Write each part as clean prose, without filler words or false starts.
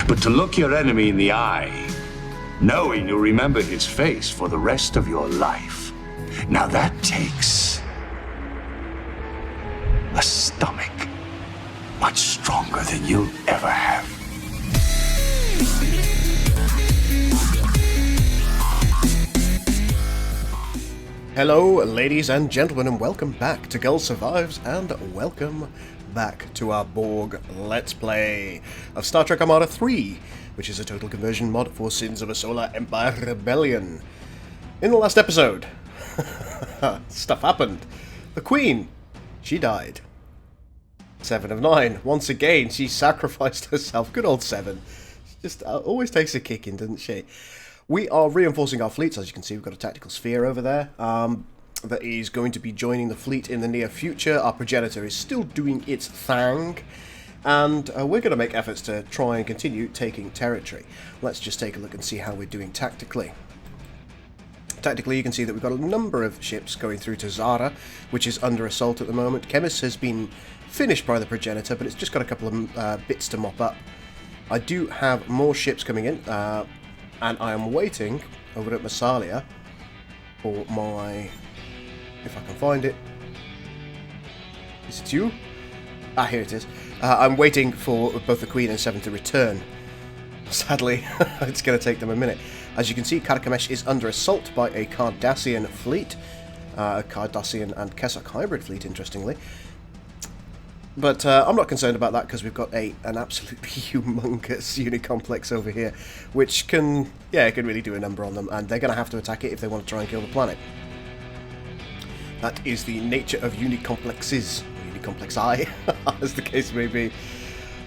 But to look your enemy in the eye, knowing you'll remember his face for the rest of your life, now that takes a stomach much stronger than you'll ever have. Hello, ladies and gentlemen, and welcome back to Gul Survives, and welcome back to our Borg Let's Play of Star Trek Armada 3, which is a total conversion mod for Sins of a Solar Empire Rebellion. In the last episode, stuff happened. The Queen, she died. 7 of 9. Once again, she sacrificed herself. Good old 7. She just always takes a kicking, doesn't she? We are reinforcing our fleets. As you can see, we've got a tactical sphere over there that is going to be joining the fleet in the near future. Our progenitor is still doing its thing, and we're going to make efforts to try and continue taking territory. Let's just take a look and see how we're doing tactically. Tactically, you can see that we've got a number of ships going through to Zara, which is under assault at the moment. Chemist has been finished by the progenitor, but it's just got a couple of bits to mop up. I do have more ships coming in, and I am waiting over at Massalia for my... if I can find it. Is it you? Ah, here it is. I'm waiting for both the Queen and 7 to return. Sadly, it's going to take them a minute. As you can see, Karakamesh is under assault by a Cardassian fleet. A Cardassian and Kessock hybrid fleet, interestingly. But I'm not concerned about that because we've got an absolutely humongous unit complex over here, which can really do a number on them, and they're going to have to attack it if they want to try and kill the planet. That is the nature of unit complexes, unit complex I, as the case may be.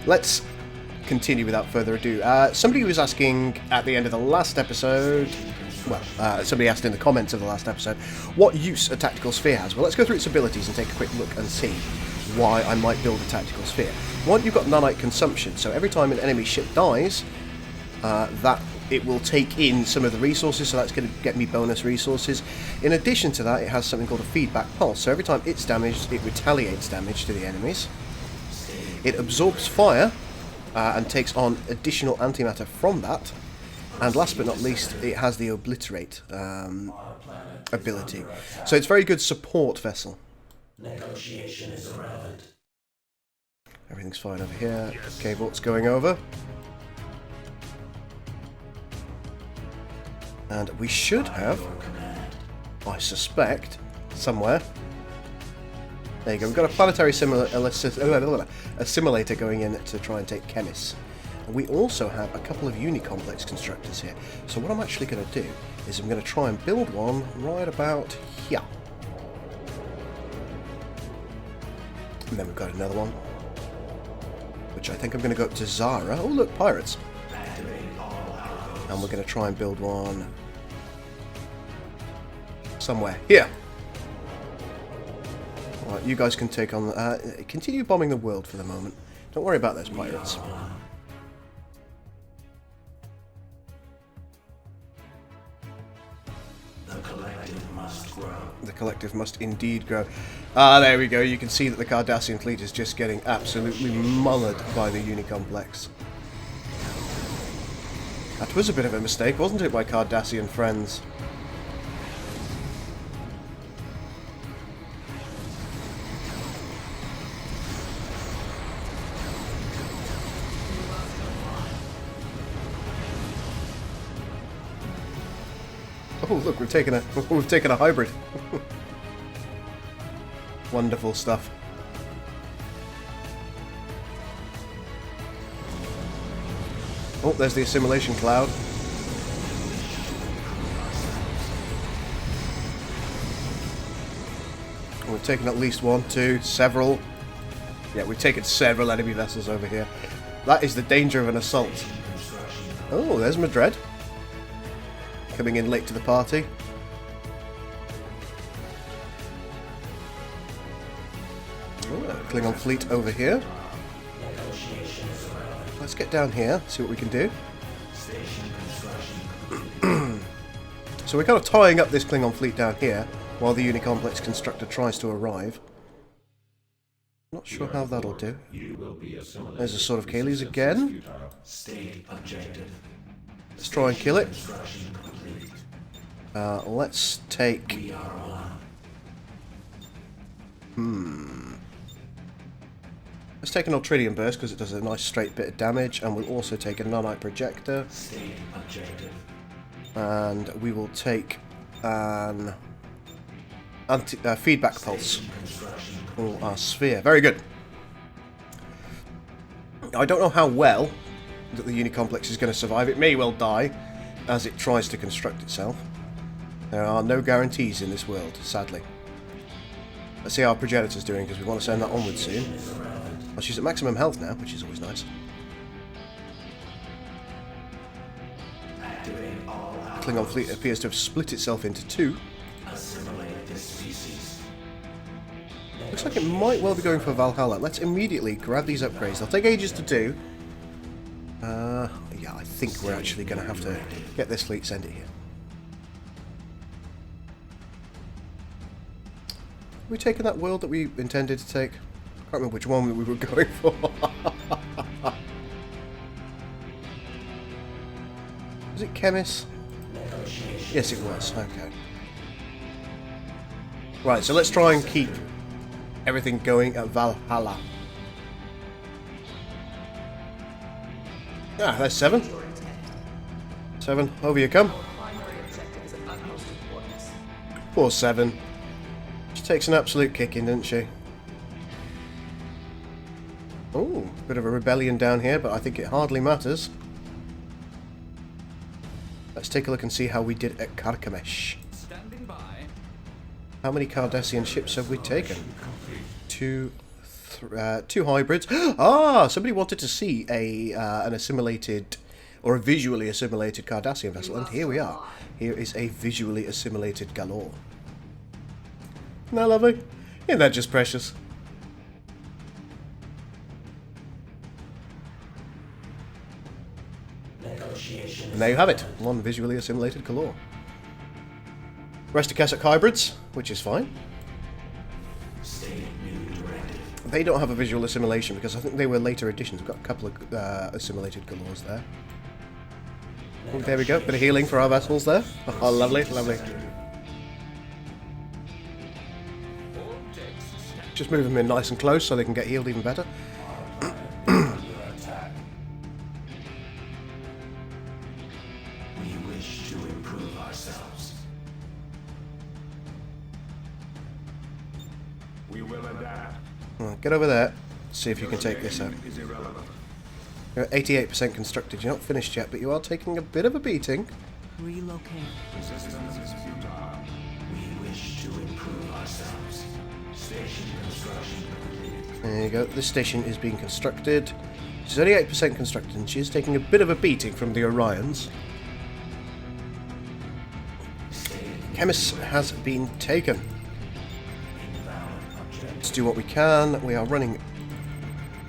Let's continue without further ado. Somebody was asking at the end of the last episode, somebody asked in the comments of the last episode, what use a tactical sphere has. Well, let's go through its abilities and take a quick look and see why I might build a tactical sphere. One, you've got nanite consumption, so every time an enemy ship dies, that it will take in some of the resources, so that's going to get me bonus resources. In addition to that, it has something called a feedback pulse, so every time it's damaged, it retaliates damage to the enemies. It absorbs fire, and takes on additional antimatter from that. And last but not least, it has the obliterate ability. So it's a very good support vessel. Negotiation is irrelevant. Everything's fine over here. K-Vort's going over. And we should have, I suspect, somewhere. There you go, we've got a planetary assimilator going in to try and take chemists. And we also have a couple of unicomplex constructors here. So what I'm actually going to do is I'm going to try and build one right about here. And then we've got another one, which I think I'm going to go up to Zara. Oh look, pirates. And we're going to try and build one somewhere here. Alright, you guys can take on... continue bombing the world for the moment. Don't worry about those pirates. The collective must grow. The collective must indeed grow. Ah, there we go. You can see that the Cardassian fleet is just getting absolutely mullered by the Unicomplex. That was a bit of a mistake, wasn't it, my Cardassian friends? Oh, look, we've taken a hybrid. Wonderful stuff. Oh, there's the assimilation cloud. We've taken at least one, two, several. Yeah, we've taken several enemy vessels over here. That is the danger of an assault. Oh, there's Madrid. Coming in late to the party. Oh, Klingon fleet over here. Let's get down here, see what we can do. So we're kind of tying up this Klingon fleet down here while the Unicomplex constructor tries to arrive. Not sure how that'll do. There's a sort of Kaylee's again. State objective. Let's try and kill it. Construction complete. Let's take... We are on. Let's take an Ultradian Burst because it does a nice straight bit of damage, and we'll also take a Nanite Projector. State objective. And we will take an feedback pulse. Construction. Oh, our sphere. Very good. I don't know how well that the Unicomplex is going to survive. It may well die as it tries to construct itself. There are no guarantees in this world, sadly. Let's see how our Progenitor's doing, because we want to send that onward soon. Well, she's at maximum health now, which is always nice. Activate all our Klingon fleet appears to have split itself into two. assimilate this species. Looks like it might well be going for Valhalla. Let's immediately grab these upgrades. They'll take ages to do. Yeah, I think we're actually going to have to get this fleet, send it here. Have we taken that world that we intended to take? I can't remember which one we were going for. Was it Chemis? Yes, it was. Okay. Right, so let's try and keep everything going at Valhalla. Ah, there's 7. 7, over you come. Poor 7. She takes an absolute kicking, doesn't she? Oh, bit of a rebellion down here, but I think it hardly matters. Let's take a look and see how we did at Carchemish. Standing by. How many Cardassian ships have we taken? 2 hybrids. Ah, somebody wanted to see an assimilated, or a visually assimilated Cardassian vessel, and here we are. Here is a visually assimilated galore. Isn't that lovely? Isn't that just precious? Negotiation. And there you have it. 1 visually assimilated galore. Rest of Keswick hybrids, which is fine. State new directive. They don't have a visual assimilation because I think they were later additions. We've got a couple of assimilated galores there. Oh, there we go. Bit of healing for our vessels there. Oh, lovely, lovely. Just move them in nice and close so they can get healed even better. Under attack. We wish to improve ourselves. We will adapt. Right, get over there. See if you can take this out. Is irrelevant. You're at 88% constructed. You're not finished yet, but you are taking a bit of a beating. Relocate. Resistance is futile. We wish to improve ourselves. Station construction complete. There you go. This station is being constructed. She's only 8% constructed, and she is taking a bit of a beating from the Orions. Chemis has been taken. Let's do what we can. We are running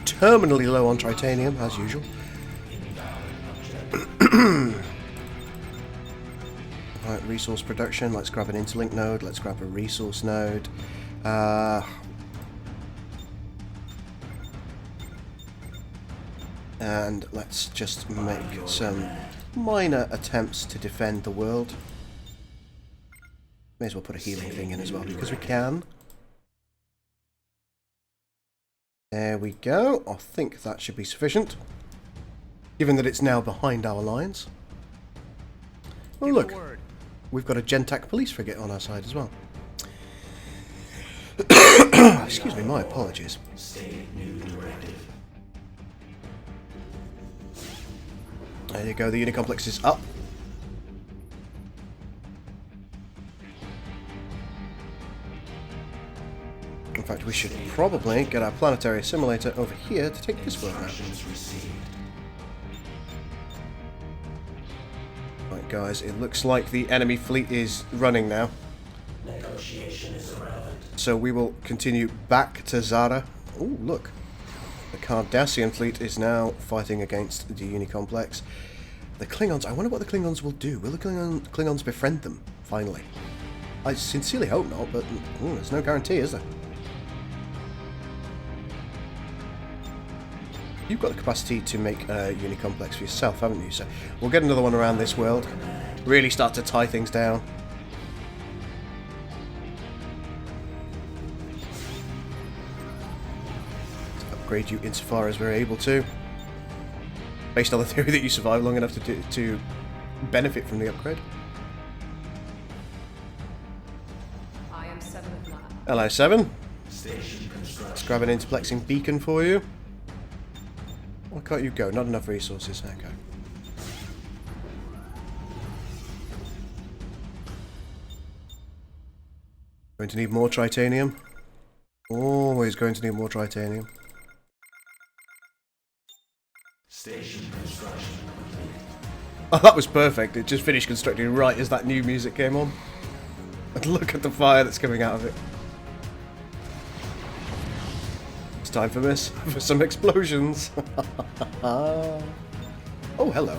terminally low on titanium, as usual. Right, resource production. Let's grab an interlink node. Let's grab a resource node. And let's just make some minor attempts to defend the world. May as well put a healing thing in as well, because we can. There we go. I think that should be sufficient, given that it's now behind our lines. Oh look, we've got a Gentac police frigate on our side as well. Excuse me, my apologies. State new directive. There you go, the Unicomplex is up. In fact, we should probably get our planetary assimilator over here to take this world out. Instructions received. Right, guys, it looks like the enemy fleet is running now. Negotiation is irrelevant. So we will continue back to Zara. Oh, look. The Cardassian fleet is now fighting against the Unicomplex. The Klingons, I wonder what the Klingons will do. Will the Klingons befriend them, finally? I sincerely hope not, but there's no guarantee, is there? You've got the capacity to make a unicomplex for yourself, haven't you? So we'll get another one around this world. Really start to tie things down. Let's upgrade you insofar as we're able to. Based on the theory that you survive long enough to benefit from the upgrade. I am 7 of 9. Hello, 7. Let's grab an interplexing beacon for you. Why can't you go? Not enough resources. Okay. Going to need more tritanium. Always going to need more tritanium. Station construction complete. Oh, that was perfect. It just finished constructing right as that new music came on. And look at the fire that's coming out of it. It's time for this. For some explosions. Oh, hello.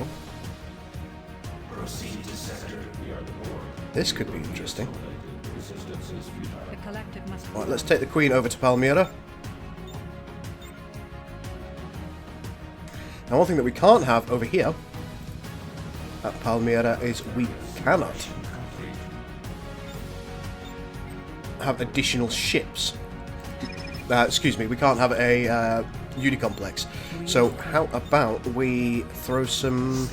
Proceed to sector. We are the Borg. This could be interesting. The collective must. Right, let's take the Queen over to Palmyra. Now, one thing that we can't have over here at Palmyra is we cannot have additional ships. Excuse me, we can't have a unicomplex. So how about we throw some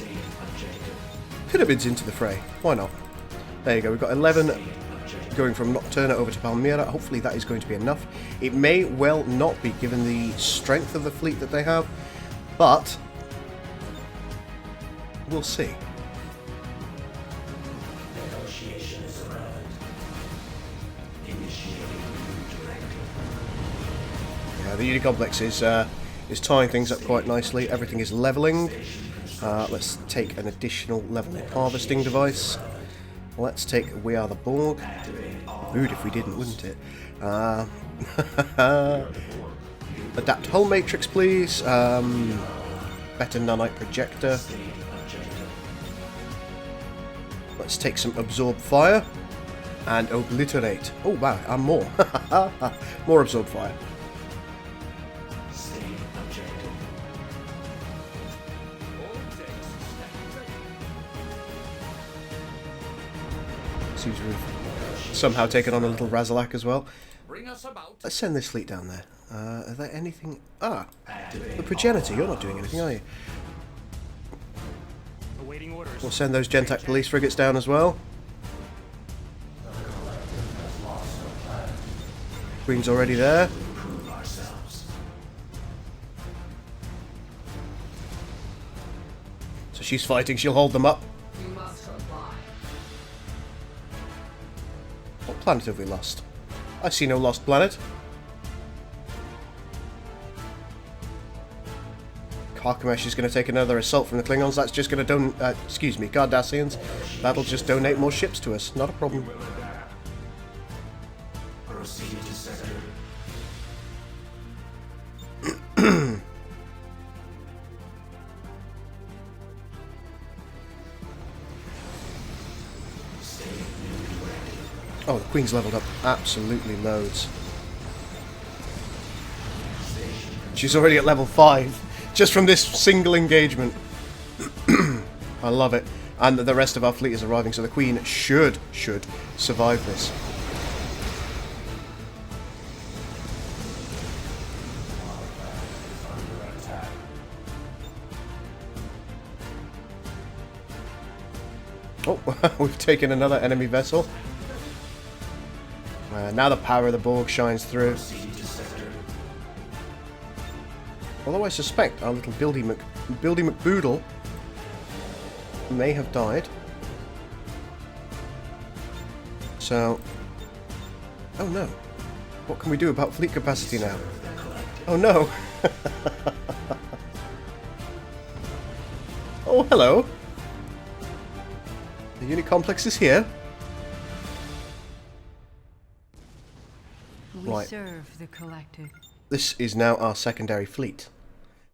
pyramids into the fray? Why not? There you go, we've got 11 going from Nocturna over to Palmyra. Hopefully that is going to be enough. It may well not be, given the strength of the fleet that they have, but we'll see. Negotiation is arrived. Initiating new directive. Yeah, the unicomplex is tying things up quite nicely. Everything is leveling. Let's take an additional level harvesting device. Let's take We Are the Borg. Rude if we didn't, wouldn't it? Adapt hull matrix, please. Better nanite projector. Let's take some absorb fire and obliterate. Oh wow, and more. More absorb fire. Seems we've somehow taken on a little Razalak as well. Let's send this fleet down there. Are there anything? Ah, the progenitor. You're not doing anything, are you? We'll send those Gentac police frigates down as well. Queen's already there. So she's fighting. She'll hold them up. You must comply. What planet have we lost? I see no lost planet. Karkamesh is going to take another assault from the Klingons. That's just going to excuse me, Cardassians. That'll just donate more ships to us. Not a problem. Proceed to sector. Oh, the Queen's leveled up absolutely loads. She's already at level 5. Just from this single engagement. I love it. And the rest of our fleet is arriving, so the Queen should survive this. Oh, we've taken another enemy vessel. Now the power of the Borg shines through. Although I suspect our little Buildy McBoodle may have died. So... oh no. What can we do about fleet capacity now? Oh no! Oh, hello! The unit complex is here. We Right. serve the collective. This is now our secondary fleet.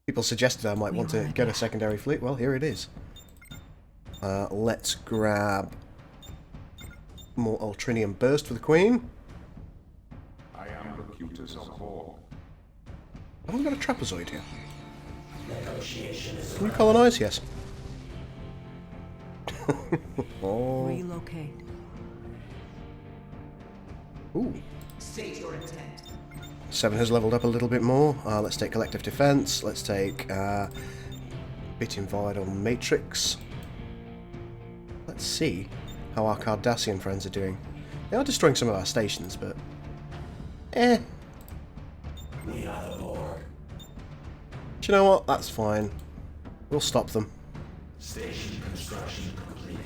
People suggested I might want to get a secondary fleet. Well, here it is. Let's grab more Ultrinium Burst for the Queen. I am Locutus of Borg. Have we got a trapezoid here? Can you colonize? Yes. Oh. Relocate. Ooh. State your intent. 7 has leveled up a little bit more. Let's take collective defense. Let's take bit invade on matrix. Let's see how our Cardassian friends are doing. They are destroying some of our stations, but We are the Borg. do you know what? That's fine. We'll stop them. Station construction complete.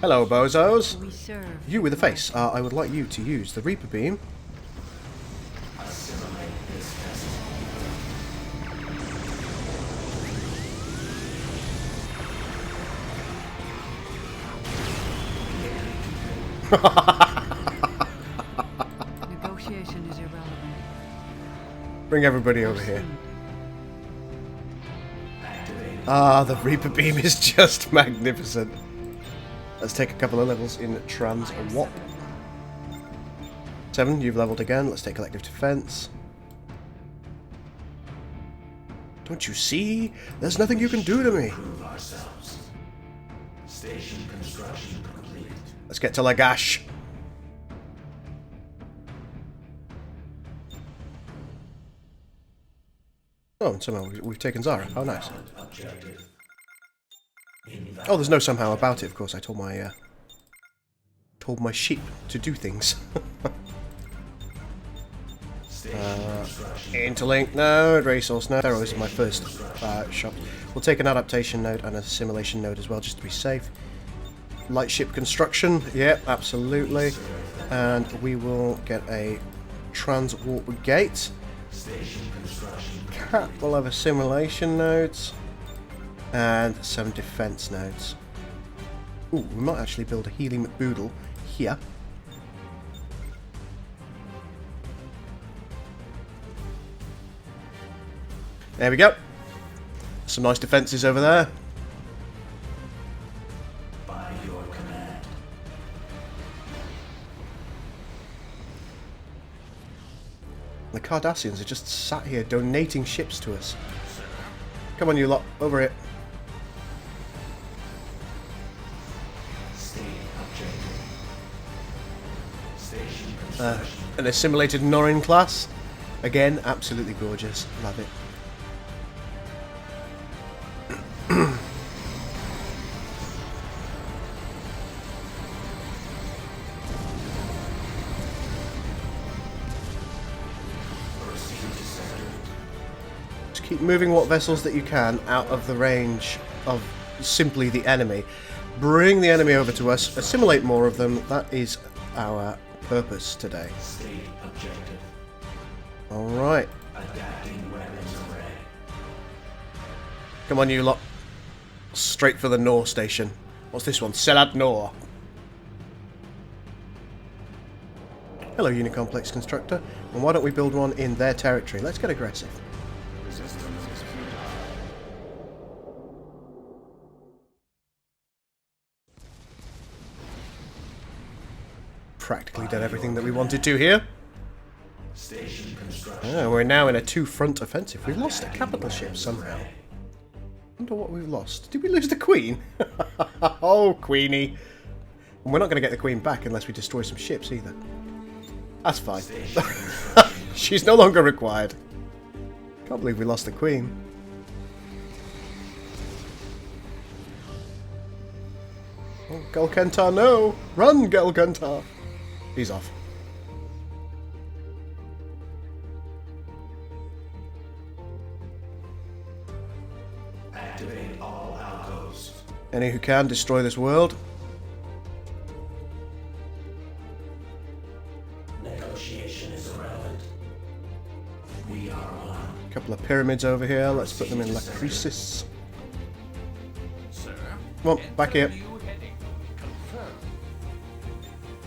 Hello, bozos. We serve. You with the face. I would like you to use the Reaper beam. Assimilate this vessel. Negotiation is irrelevant. Bring everybody over here. Activate. The Reaper beam is just magnificent. Let's take a couple of levels in Trans Wop. 7, you've leveled again. Let's take collective defense. Don't you see? There's nothing you can do to me. Prove ourselves. Station construction complete. Let's get to Lagash. Oh, and somehow we've taken Zara. Oh, nice. Objective. Oh, there's no somehow about it. Of course, I told my sheep to do things. Interlink node, resource node. They're always my first shot. We'll take an adaptation node and a simulation node as well, just to be safe. Light ship construction, yep, absolutely. And we will get a transwarp gate. Cat will have a simulation nodes and some defense nodes. Ooh, we might actually build a healing McBoodle here. There we go. Some nice defences over there. By your command. The Cardassians are just sat here donating ships to us. Come on, you lot, over it. State objective. Station construction. An assimilated Norrin class. Again, absolutely gorgeous. Love it. Just keep moving what vessels that you can out of the range of simply the enemy. Bring the enemy over to us, assimilate more of them. That is our purpose today. State objective. Alright. Adapting weapons array. Come on, you lot. Straight for the Nor station. What's this one? Selad Nor. Hello, Unicomplex Constructor. And why don't we build one in their territory? Let's get aggressive. Practically done everything that we wanted to here. Station construction. We're now in a two-front offensive. We've lost a capital ship somehow. Wonder what we've lost. Did we lose the Queen? Oh, Queenie. And we're not going to get the Queen back unless we destroy some ships either. That's fine. She's no longer required. Can't believe we lost the Queen. Oh, Gul Kentar, no! Run, Gul Kentar! He's off. Activate all outposts. Any who can, destroy this world. Negotiation is irrelevant. We are one. A couple of pyramids over here. Let's put them in Lacrisis. Sir, Come on, back here. you heading? Confirmed.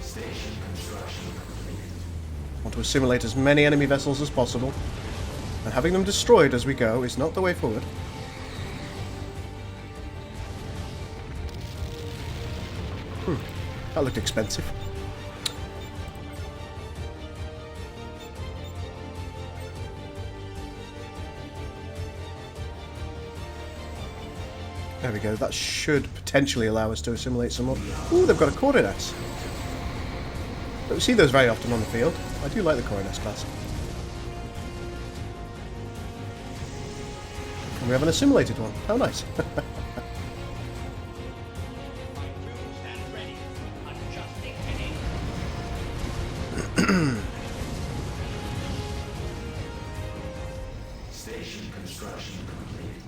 Station construction complete. Want to assimilate as many enemy vessels as possible. And having them destroyed as we go is not the way forward. That looked expensive. There we go. That should potentially allow us to assimilate some more. Ooh, they've got a Coronet. Don't see those very often on the field. I do like the Coronet class. And we have an assimilated one. How nice. Station construction complete.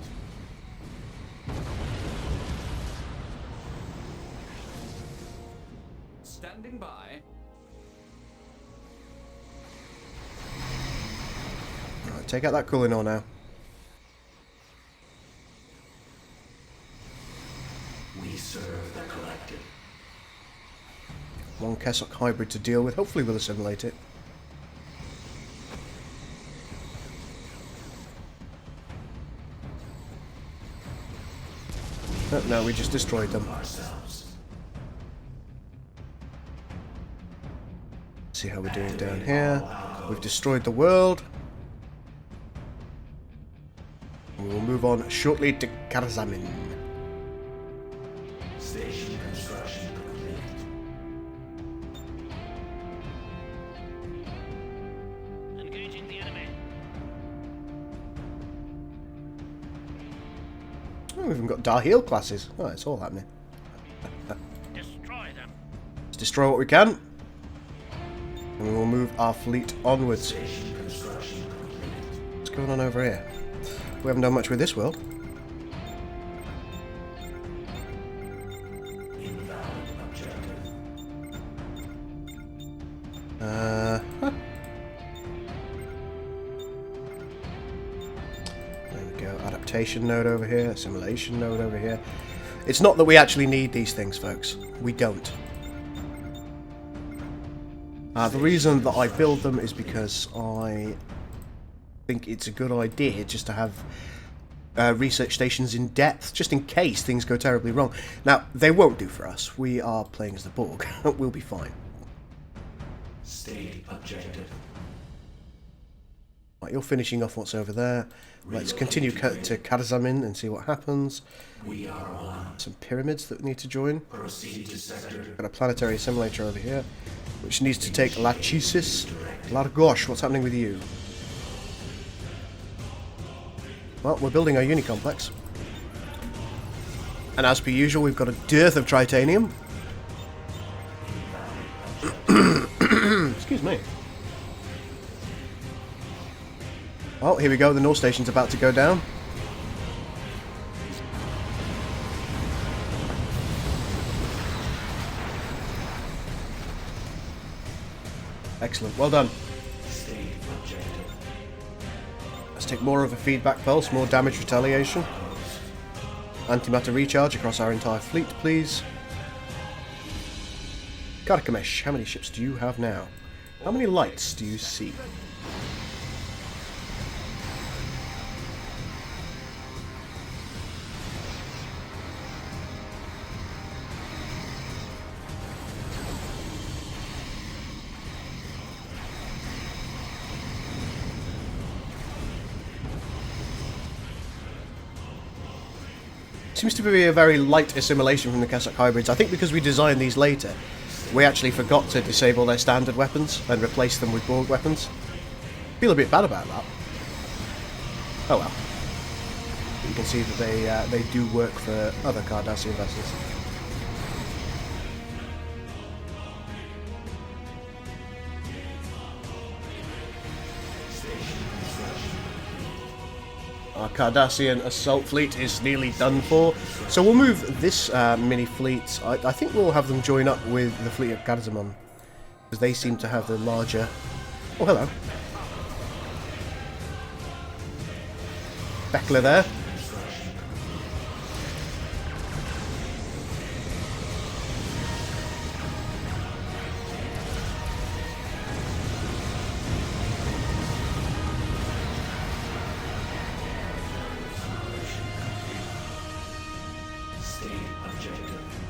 Standing by. Right, take out that cooling ore now. We serve the collective. One Kessock hybrid to deal with. Hopefully we'll assimilate it. Oh, no, we just destroyed them. Ourselves. See how we're doing down here. We've destroyed the world. We will move on shortly to Karzamin. Station construction complete. Engaging the enemy. Oh, we've even got Dahil classes. Oh, it's all happening. Destroy them. Let's destroy what we can. And we will move our fleet onwards. Station construction complete. What's going on over here? We haven't done much with this world. Invalid objective. Huh. There we go. Adaptation node over here. Assimilation node over here. It's not that we actually need these things, folks. We don't. The reason that I build them is because I think it's a good idea just to have research stations in depth, just in case things go terribly wrong. Now, they won't do for us. We are playing as the Borg. We'll be fine. State objective. Right, you're finishing off what's over there. Let's continue to Karzamin and see what happens. We are one. Some pyramids that need to join. Proceed to sector. Got a planetary assimilator over here, which needs to take Lachesis. Largosh, what's happening with you? Well, we're building our uni complex. And as per usual, we've got a dearth of tritanium. Excuse me. Oh, here we go. The North Station's about to go down. Excellent. Well done. State objective. Let's take more of a feedback pulse, more damage retaliation. Antimatter recharge across our entire fleet, please. Karkamesh, how many ships do you have now? How many lights do you see? Seems to be a very light assimilation from the Kessock hybrids. I think because we designed these later, we actually forgot to disable their standard weapons and replace them with Borg weapons. Feel a bit bad about that. Oh well. You can see that they do work for other Cardassian vessels. Our Cardassian assault fleet is nearly done for, so we'll move this mini fleet. I think we'll have them join up with the fleet of Karzamon, because they seem to have the larger... Oh, hello. Beckler there.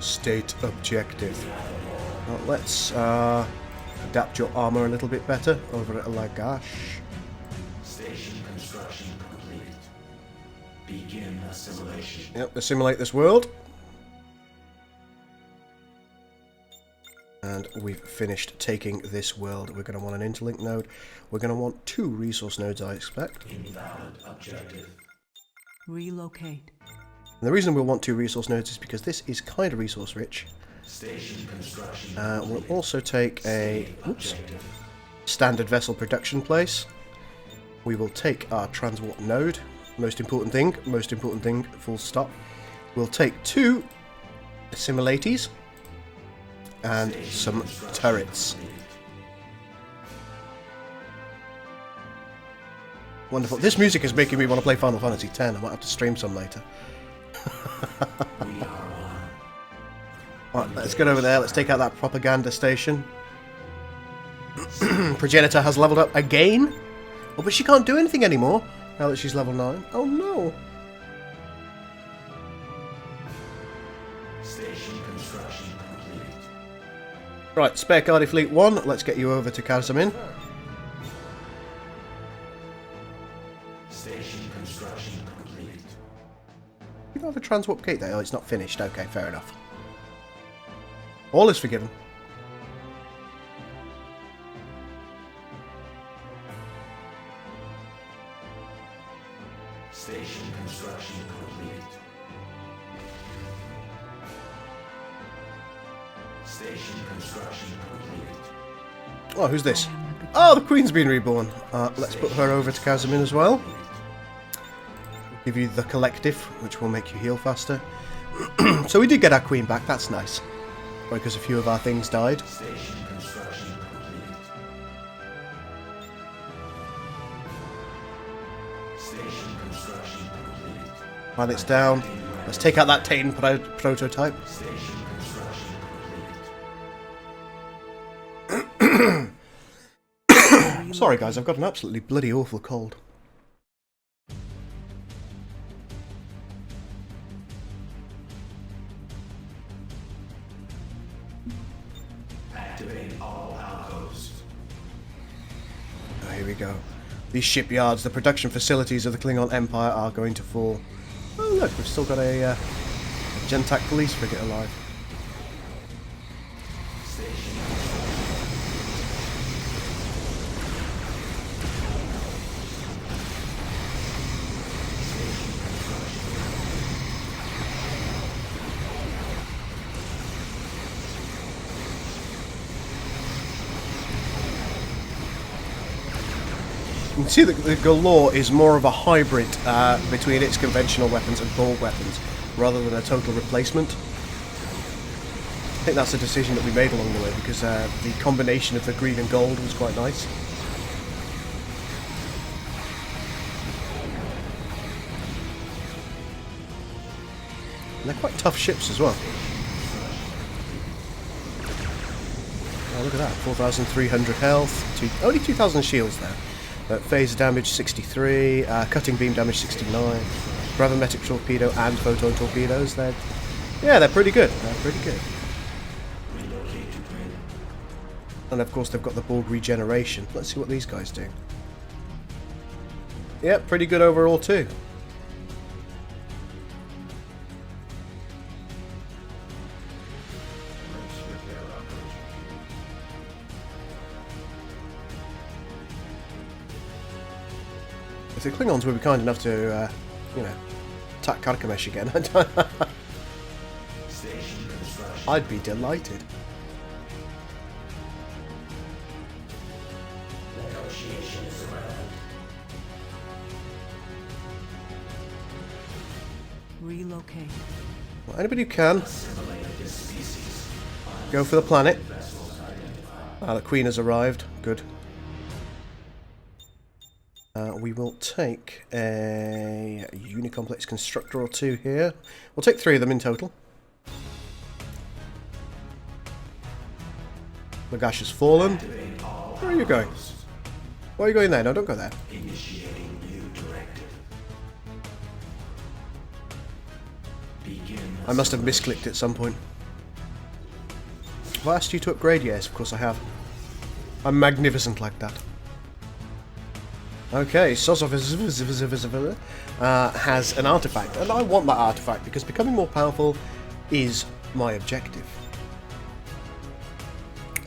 State objective. Well, let's adapt your armor a little bit better over at Lagash. Station construction complete. Begin assimilation. Yep, assimilate this world. And we've finished taking this world. We're going to want an interlink node. We're going to want 2 resource nodes, I expect. Invalid objective. Relocate. And the reason we'll want 2 resource nodes is because this is kind of resource rich. Station construction. We'll also take a standard vessel production place. We will take our transwarp node. Most important thing, full stop. We'll take 2 assimilates and some turrets. Wonderful. This music is making me want to play Final Fantasy X. I might have to stream some later. Alright, let's get over there. Let's take out that propaganda station. Progenitor has leveled up again. Oh, but she can't do anything anymore now that she's level 9. Oh no. Station construction complete. Right, Spare Cardi Fleet 1. Let's get you over to Kazamin. Station construction complete. You have a transwarp gate there. Oh, it's not finished. Okay, fair enough. All is forgiven. Station construction complete. Station construction complete. Oh, who's this? Oh, the Queen's been reborn. Let's put her over to Kazamin as well. We'll give you the collective, which will make you heal faster. So we did get our Queen back. That's nice. Because a few of our things died. Station construction complete. Station construction complete. While it's down, let's take out that Titan prototype. Station construction complete. Sorry guys, I've got an absolutely bloody awful cold. Activate all outposts. Oh, here we go. These shipyards, the production facilities of the Klingon Empire are going to fall. Oh look, we've still got a Gentak police frigate alive. You can see that the Galore is more of a hybrid between its conventional weapons and Borg weapons, rather than a total replacement. I think that's a decision that we made along the way, because the combination of the green and gold was quite nice. And they're quite tough ships as well. Oh, look at that, 4,300 health, only 2,000 shields there. Phaser damage 63, cutting beam damage 69, gravimetric torpedo and photon torpedoes. They're pretty good. They're pretty good. And of course they've got the Borg regeneration. Let's see what these guys do. Yep, pretty good overall too. If the Klingons would be kind enough to, attack Karkamesh again, I'd be delighted. Negotiation is around. Relocate. Well, anybody who can, go for the planet. The Queen has arrived. Good. We will take a Unicomplex Constructor or 2 here. We'll take 3 of them in total. Lagash has fallen. Where are you going? Why are you going there? No, don't go there. Initiating new directive. Begin. I must have misclicked at some point. Have I asked you to upgrade? Yes, of course I have. I'm magnificent like that. Okay, Sosov has an artifact, and I want that artifact because becoming more powerful is my objective.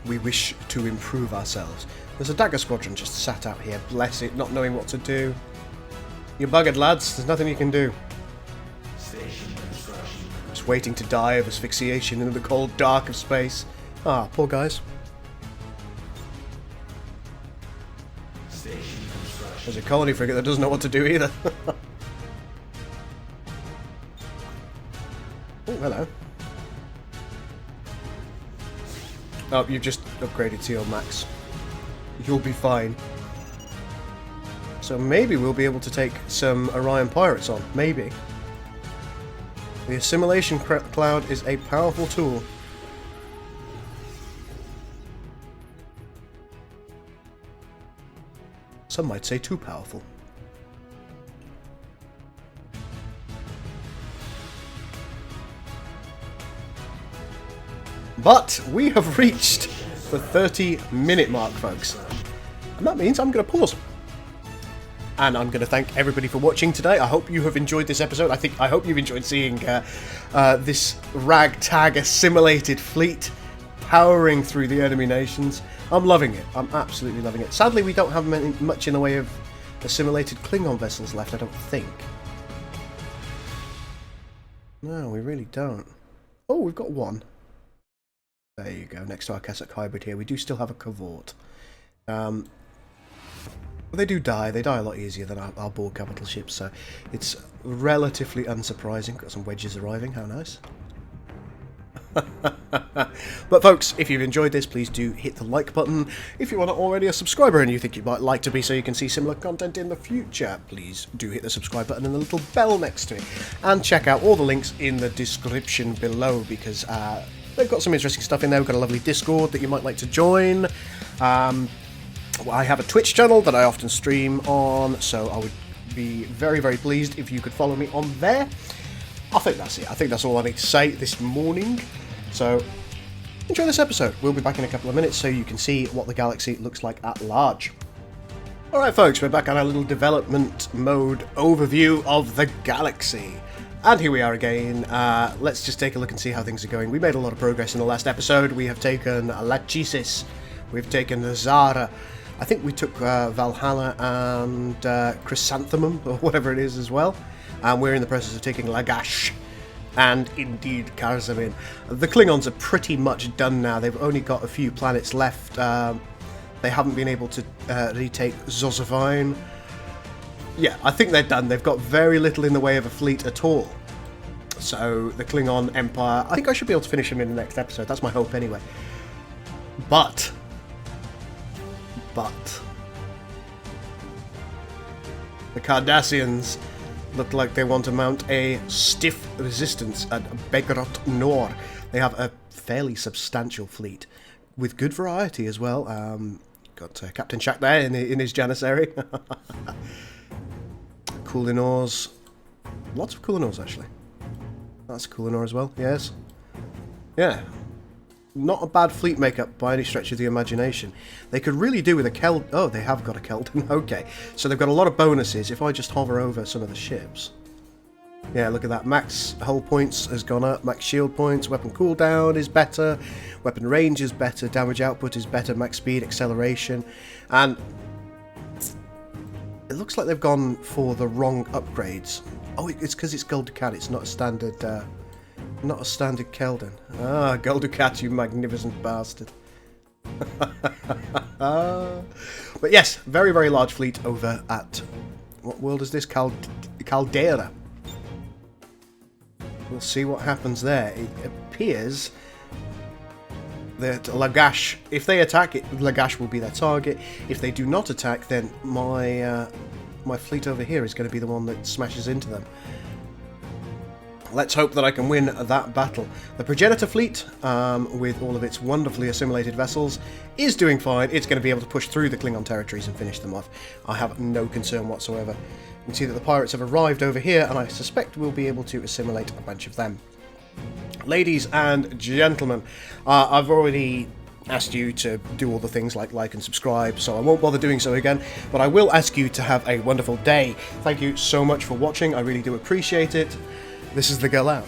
We wish to improve ourselves. There's a dagger squadron just sat out here, bless it, not knowing what to do. You're buggered, lads. There's nothing you can do. Just waiting to die of asphyxiation in the cold dark of space. Ah, poor guys. There's a colony frigate that doesn't know what to do either. Oh, hello. Oh, you've just upgraded to your max. You'll be fine. So maybe we'll be able to take some Orion pirates on. Maybe. The assimilation cloud is a powerful tool. Some might say too powerful. But we have reached the 30-minute mark, folks. And that means I'm going to pause. And I'm going to thank everybody for watching today. I hope you have enjoyed this episode. I hope you've enjoyed seeing this ragtag assimilated fleet powering through the enemy nations. I'm loving it. I'm absolutely loving it. Sadly, we don't have much in the way of assimilated Klingon vessels left, I don't think. No, we really don't. Oh, we've got one. There you go, next to our Keswick hybrid here. We do still have a cavort. They do die. They die a lot easier than our Borg capital ships, so it's relatively unsurprising. Got some wedges arriving. How nice. But folks, if you've enjoyed this, please do hit the like button. If you are not already a subscriber and you think you might like to be so you can see similar content in the future, please do hit the subscribe button and the little bell next to it. And check out all the links in the description below, because they've got some interesting stuff in there. We've got a lovely Discord that you might like to join. I have a Twitch channel that I often stream on, so I would be very, very pleased if you could follow me on there. I think that's it. I think that's all I need to say this morning. So, enjoy this episode. We'll be back in a couple of minutes so you can see what the galaxy looks like at large. Alright folks, we're back on our little development mode overview of the galaxy. And here we are again. Let's just take a look and see how things are going. We made a lot of progress in the last episode. We have taken Lachesis. We've taken Zara. I think we took Valhalla and Chrysanthemum, or whatever it is as well. And we're in the process of taking Lagash. And indeed Karzamin. The Klingons are pretty much done now. They've only got a few planets left. They haven't been able to retake Zozavine. Yeah, I think they're done. They've got very little in the way of a fleet at all. So the Klingon Empire, I think I should be able to finish them in the next episode. That's my hope anyway. But the Cardassians look like they want to mount a stiff resistance at Begrot Nor. They have a fairly substantial fleet with good variety as well. Got Captain Shack there in his Janissary. Kulinors. Lots of Kulinors actually. That's Kulinor as well, yes. Yeah. Not a bad fleet makeup by any stretch of the imagination. They could really do with a Keld... Oh, they have got a Keldon. Okay. So they've got a lot of bonuses if I just hover over some of the ships. Yeah, look at that. Max hull points has gone up. Max shield points. Weapon cooldown is better. Weapon range is better. Damage output is better. Max speed, acceleration. And it looks like they've gone for the wrong upgrades. Oh, it's because it's Gul Dukat. It's not a standard... Not a standard Keldon. Ah, Gul Dukat, you magnificent bastard. But yes, very, very large fleet over at... What world is this? Caldera. We'll see what happens there. It appears that Lagash, if they attack it, Lagash will be their target. If they do not attack, then my fleet over here is going to be the one that smashes into them. Let's hope that I can win that battle. The Progenitor fleet, with all of its wonderfully assimilated vessels, is doing fine. It's going to be able to push through the Klingon territories and finish them off. I have no concern whatsoever. You can see that the pirates have arrived over here, and I suspect we'll be able to assimilate a bunch of them. Ladies and gentlemen, I've already asked you to do all the things like and subscribe, so I won't bother doing so again, but I will ask you to have a wonderful day. Thank you so much for watching, I really do appreciate it. This is the Girl out.